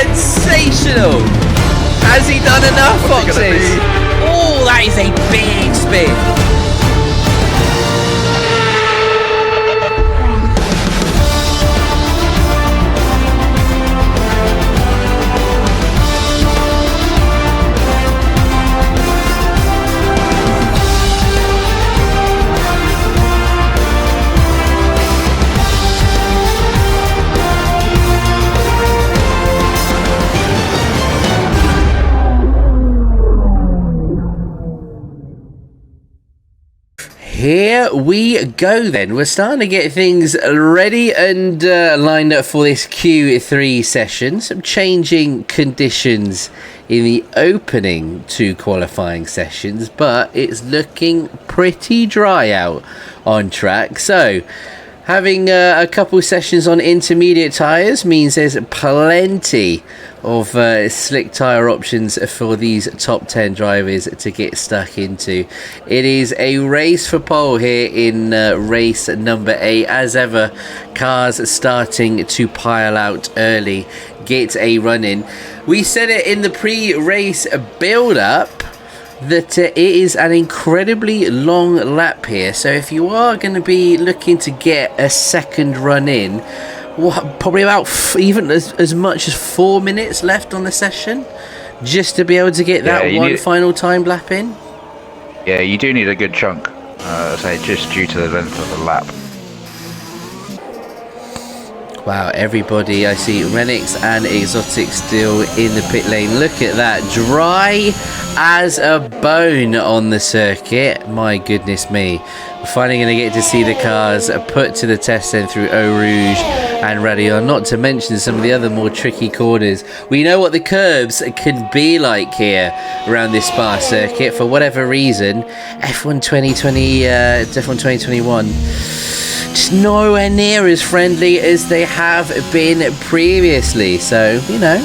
sensational. Has he done enough, Foxes? Oh, that is a big spin. Here we go then. We're starting to get things ready and lined up for this Q3 session. Some changing conditions in the opening two qualifying sessions, but it's looking pretty dry out on track. So having a couple sessions on intermediate tyres means there's plenty of slick tyre options for these top 10 drivers to get stuck into. It is a race for pole here in race number 8. As ever, cars starting to pile out early, get a run in. We said it in the pre-race build-up that it is an incredibly long lap here, so if you are going to be looking to get a second run in, probably about even as much as 4 minutes left on the session just to be able to get that final time lap in. Yeah, you do need a good chunk, say, just due to the length of the lap. Wow, everybody, I see Renix and Exotic still in the pit lane. Look at that, dry as a bone on the circuit. My goodness me. We're finally going to get to see the cars put to the test then through Eau Rouge and Radion, not to mention some of the other more tricky corners. We know what the curbs can be like here around this Spa circuit. For whatever reason, F1 2021 just nowhere near as friendly as they have been previously. So, you know,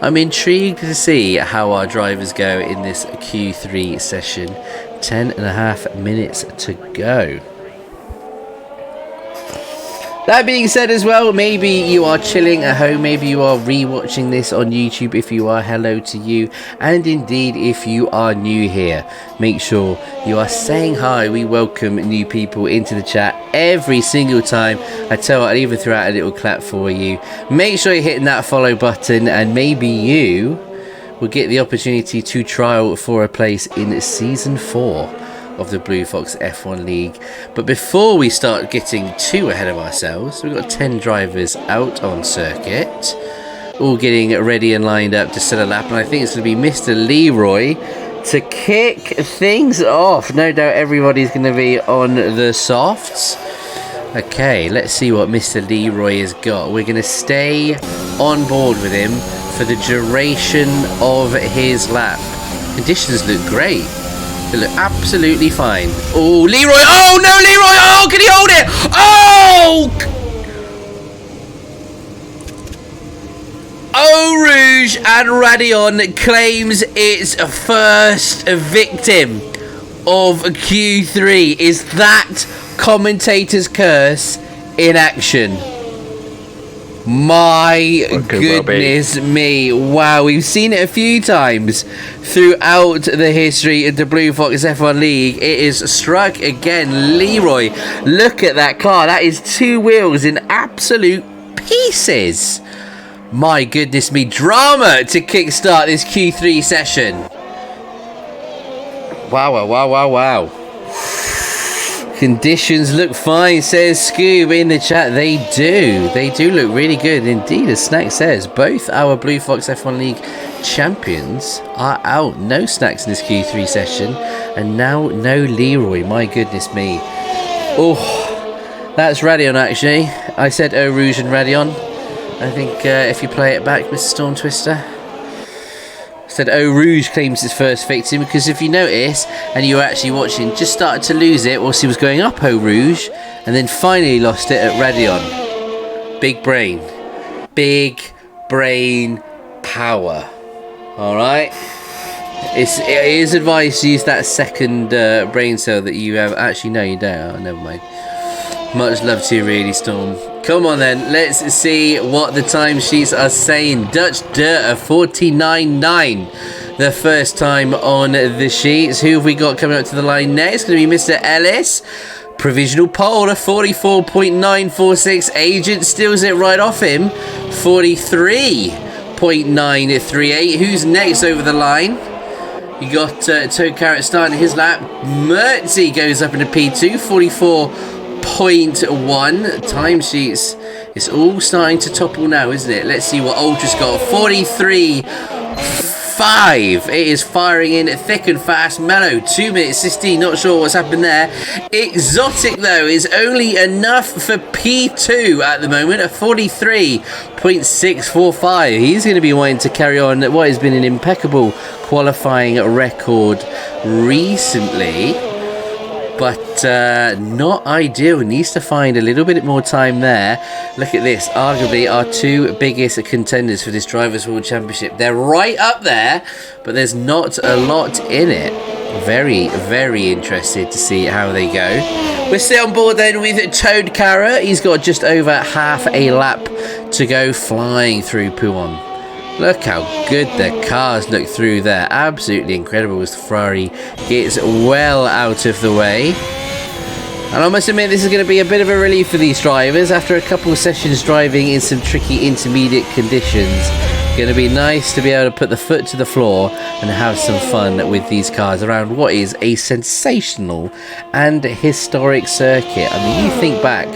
I'm intrigued to see how our drivers go in this Q3 session. 10.5 minutes to go. That being said as well, maybe you are chilling at home, maybe you are rewatching this on YouTube. If you are, hello to you. And indeed, if you are new here, make sure you are saying hi. We welcome new people into the chat every single time. I tell you, I'll even throw out a little clap for you. Make sure you're hitting that follow button, and maybe you will get the opportunity to trial for a place in Season 4 of the Bluefoxx F1 League. But before we start getting too ahead of ourselves, we've got 10 drivers out on circuit, all getting ready and lined up to set a lap, and I think it's going to be Mr. Leroy to kick things off. No doubt everybody's going to be on the softs. Okay, let's see what Mr. Leroy has got. We're going to stay on board with him for the duration of his lap. Conditions look great. They look absolutely fine. Oh, Leroy. Oh, no, Leroy. Oh, can he hold it? Oh! Eau Rouge and Radion claims its first victim of Q3. Is that commentator's curse in action? My goodness me. Wow, we've seen it a few times throughout the history of the Bluefoxx F1 League. It is struck again. Leroy, look at that car. That is two wheels in absolute pieces. My goodness me. Drama to kickstart this Q3 session. Wow. Conditions look fine, says Scoob in the chat. They do look really good indeed. As Snack says, both our Bluefoxx F1 League champions are out. No Snacks in this Q3 session, and now no Leroy. My goodness me. Oh, that's Radion actually. I said Eau Rouge and Radion. I think if you play it back, Mr. Storm Twister. Said Eau Rouge claims its first victim, because if you notice and you were actually watching, just started to lose it whilst he was going up Eau Rouge, and then finally lost it at Radion. Big brain power. Alright, it is advised to use that second brain cell that you have. Actually no, you don't. Oh, never mind. Much love to you really, Storm. Come on then, let's see what the timesheets are saying. Dutch Dirt of 49.9. The first time on the sheets. Who have we got coming up to the line next? Going to be Mr. Ellis. Provisional pole of 44.946. Agent steals it right off him. 43.938. Who's next over the line? You got Toad Carrot starting his lap. Mertzi goes up into P2. 44.1. Timesheets. It's all starting to topple now, isn't it? Let's see what Ultra's got. 43.5. It is firing in thick and fast. Mellow, 2 minutes 16. Not sure what's happened there. Exotic, though, is only enough for P2 at the moment. A 43.645. He's going to be wanting to carry on what has been an impeccable qualifying record recently. But not ideal. Needs to find a little bit more time there. Look at this. Arguably our two biggest contenders for this Drivers' World Championship. They're right up there, but there's not a lot in it. Very, very interested to see how they go. We're still on board then with Toad Carrot. He's got just over half a lap to go, flying through Pouhon. Look how good the cars look through there. Absolutely incredible as the Ferrari gets well out of the way. And I must admit, this is going to be a bit of a relief for these drivers. After a couple of sessions driving in some tricky intermediate conditions, going to be nice to be able to put the foot to the floor and have some fun with these cars around what is a sensational and historic circuit. I mean, you think back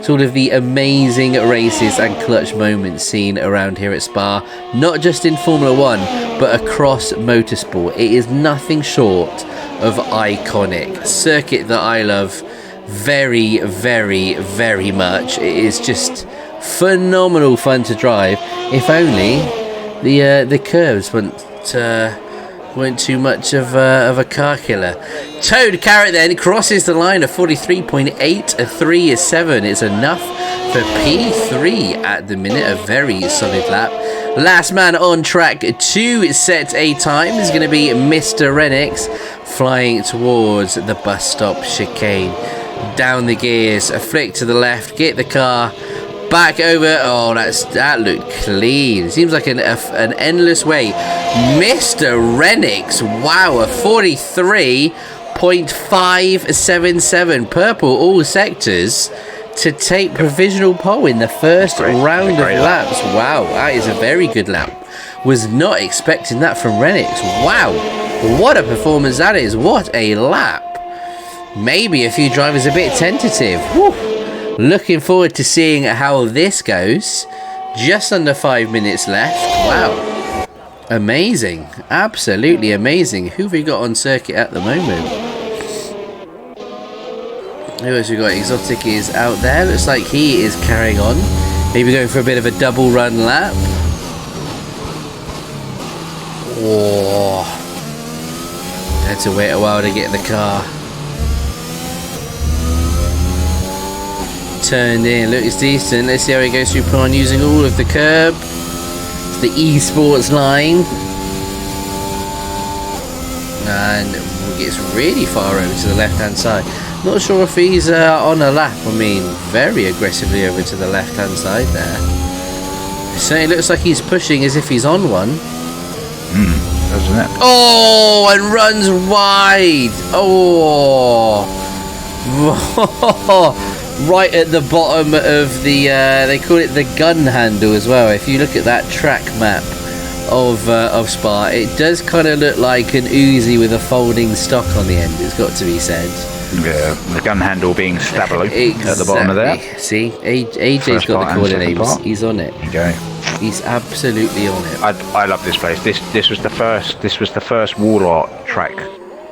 to all of the amazing races and clutch moments seen around here at Spa, not just in Formula 1, but across motorsport. It is nothing short of iconic. Circuit that I love very, very, very much. It is just phenomenal fun to drive, if only the curves weren't too much of a car killer. Toad Carrot then crosses the line of 43.837. It's enough for P3 at the minute. A very solid lap. Last man on track to set a time is going to be Mr. Renix, flying towards the bus stop chicane. Down the gears, a flick to the left, get the car back over. Oh, that looked clean. Seems like an endless way. Mr. Renix, wow, a 43.577. Purple all sectors to take provisional pole in the first round of laps. Wow, that is a very good lap. Was not expecting that from Renix. Wow, what a performance that is. What a lap. Maybe a few drivers a bit tentative. Whew. Looking forward to seeing how this goes. Just under 5 minutes left. Wow. Amazing. Absolutely amazing. Who have we got on circuit at the moment? Who else we got? Exotic is out there. Looks like he is carrying on. Maybe going for a bit of a double run lap. Oh. Had to wait a while to get the car turned in. Look, it's decent. Let's see how he goes through Pouhon using all of the curb. It's the esports line. And gets really far over to the left hand side. Not sure if he's on a lap. I mean, very aggressively over to the left hand side there. It certainly looks like he's pushing as if he's on one. Doesn't it? Oh, and runs wide. Oh. Right at the bottom of the they call it the gun handle as well. If you look at that track map of Spa, it does kind of look like an Uzi with a folding stock on the end, it's got to be said. Yeah, the gun handle being Stabilo at the bottom of there. See, AJ's got the coordinates. He's on it. There you go. He's absolutely on it. I love this place. This was the first wall art track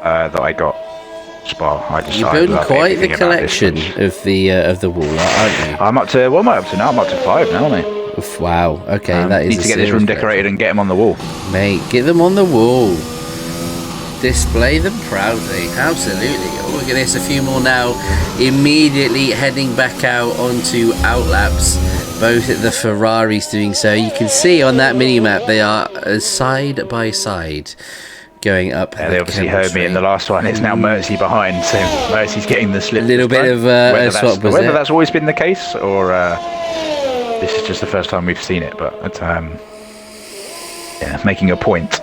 that I got. Spa. You're building quite the collection of the wall art, aren't you? I'm up to, what am I up to now? I'm up to 5 now, aren't I? Wow, okay, that is need to get this room decorated and get them on the wall. Mate, get them on the wall. Display them proudly, absolutely. Oh, look at this, a few more now. Immediately heading back out onto outlaps. Both the Ferraris doing so. You can see on that mini-map they are side by side, going up. Yeah, they obviously heard me in the last one. It's now Mercy behind, so Mercy's getting the slip. A little bit of a swap, whether that's always been the case or this is just the first time we've seen it, but yeah, making a point.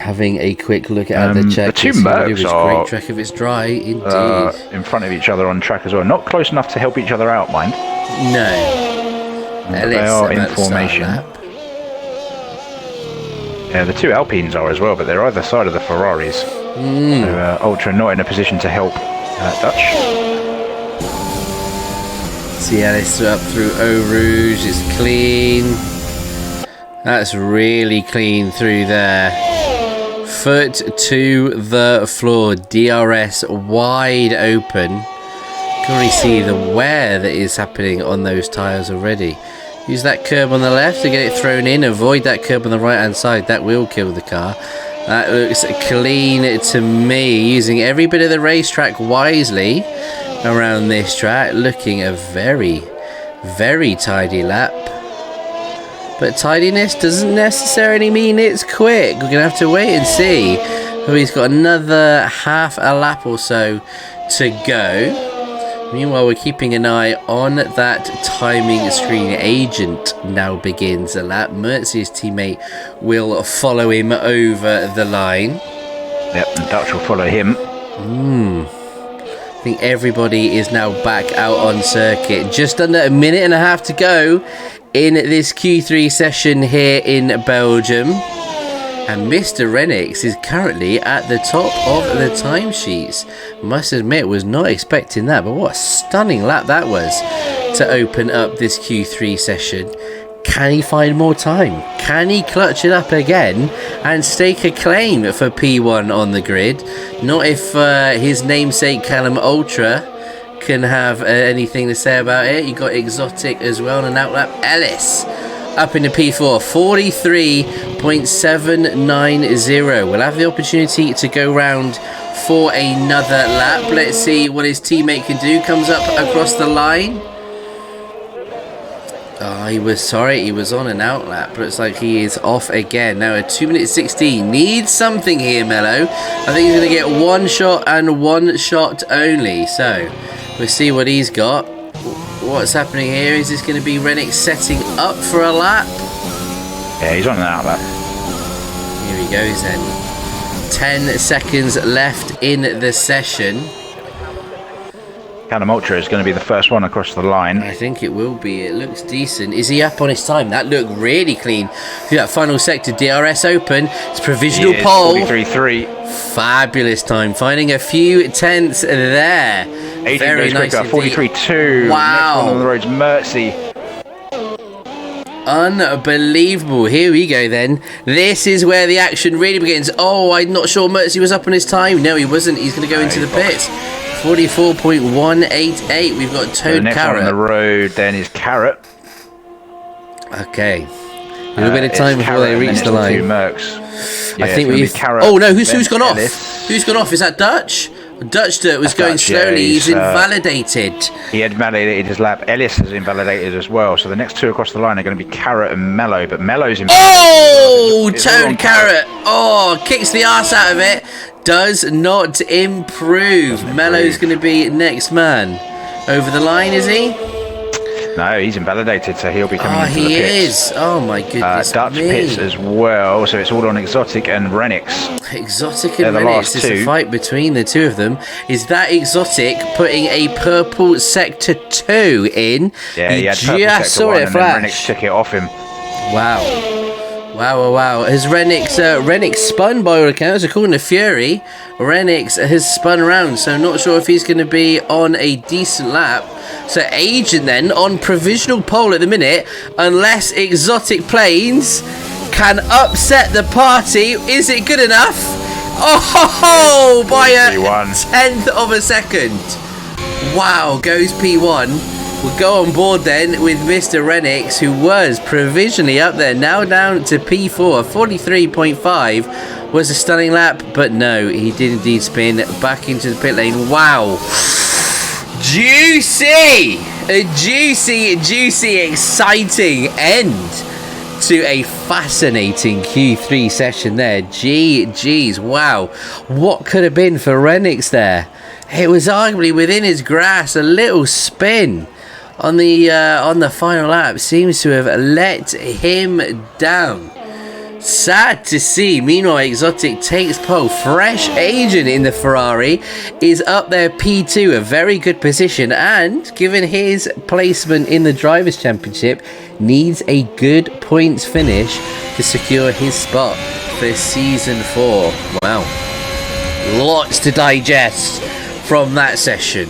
Having a quick look at the check. The two Mercs are great track if it's dry, indeed. In front of each other on track as well. Not close enough to help each other out, mind. No. They are in formation. Yeah, the two Alpines are as well, but they're either side of the Ferraris. So Ultra not in a position to help Dutch. See Ellis up through Eau Rouge. It's clean. That's really clean through there. Foot to the floor. DRS wide open. Can already see the wear that is happening on those tyres already. Use that curb on the left to get it thrown in. Avoid that curb on the right hand side. That will kill the car. That looks clean to me. Using every bit of the racetrack wisely around this track. Looking a very, very tidy lap. But tidiness doesn't necessarily mean it's quick. We're going to have to wait and see. Oh, he's got another half a lap or so to go. Meanwhile, we're keeping an eye on that timing screen. Agent now begins a lap. Mertz's teammate will follow him over the line. Yep, and Dutch will follow him. I think everybody is now back out on circuit. Just under a minute and a half to go in this Q3 session here in Belgium. And Mr. Renix is currently at the top of the timesheets. Must admit, was not expecting that, but what a stunning lap that was to open up this Q3 session. Can he find more time? Can he clutch it up again and stake a claim for P1 on the grid? Not if his namesake Callum Ultra can have anything to say about it. You got Exotic as well and an outlap. Ellis up into P4, 43.790. We'll have the opportunity to go round for another lap. Let's see what his teammate can do. Comes up across the line. Oh, he was on an outlap, but it's like he is off again. Now a 2:16. Needs something here, Mello. I think he's going to get one shot and one shot only. So we'll see what he's got. What's happening here? Is this going to be Rennick setting up for a lap? Yeah, he's on an outlap. Here he goes then. 10 seconds left in the session. Callum Ultra is going to be the first one across the line. I think it will be. It looks decent. Is he up on his time? That looked really clean through that final sector. DRS open. It's provisional pole. 43.3. Fabulous time. Finding a few tenths there. Very nice. 43.2. Wow. Next one on the road's Mercy. Unbelievable. Here we go then. This is where the action really begins. Oh, I'm not sure Mercy was up on his time. No, he wasn't. He's going to go into the pits. 44.188. We've got Toad Next Carrot. one on the road then is Carrot. Okay. A little bit of time before they reach the line. Two Mercs. Yeah, I think we've... Carrot, oh no, who's gone off? Ellis. Who's gone off? Is that Dutch? Dutch Dirt was going slowly. Yeah, he's invalidated. He had invalidated his lap. Ellis has invalidated as well. So the next two across the line are going to be Carrot and Mello. But Mello's invalidated. Oh, Toad Carrot. Oh, kicks the arse out of it. Does not improve. Mello's going to be next man. Over the line, is he? No, he's invalidated, so he'll be coming into the pits. He is. Oh my goodness Dutch me. pits as well, so it's all on Exotic and Renix. Exotic and Renix. It's a fight between the two of them. Is that Exotic putting a purple sector 2 in? Yeah, he had purple sector 1 and then Renix took it off him. Wow. Wow. Has Renix spun by all accounts? According to Fury, Renix has spun around, so not sure if he's going to be on a decent lap. So Agent then on provisional pole at the minute, unless Exotic Planes can upset the party. Is it good enough? Oh, by a tenth of a second. Wow, goes P1. We'll go on board then with Mr. Renix, who was provisionally up there, now down to P4. 43.5 was a stunning lap, but no, he did indeed spin back into the pit lane. Wow. Juicy! A juicy, exciting end to a fascinating Q3 session there. Geez, wow. What could have been for Renix there? It was arguably within his grasp. A little spin on the final lap seems to have let him down. Sad to see. Meanwhile, Exotic takes pole. Fresh Agent in the Ferrari is up there P2, a very good position, and given his placement in the Drivers' Championship, needs a good points finish to secure his spot for Season 4. Wow. Lots to digest from that session.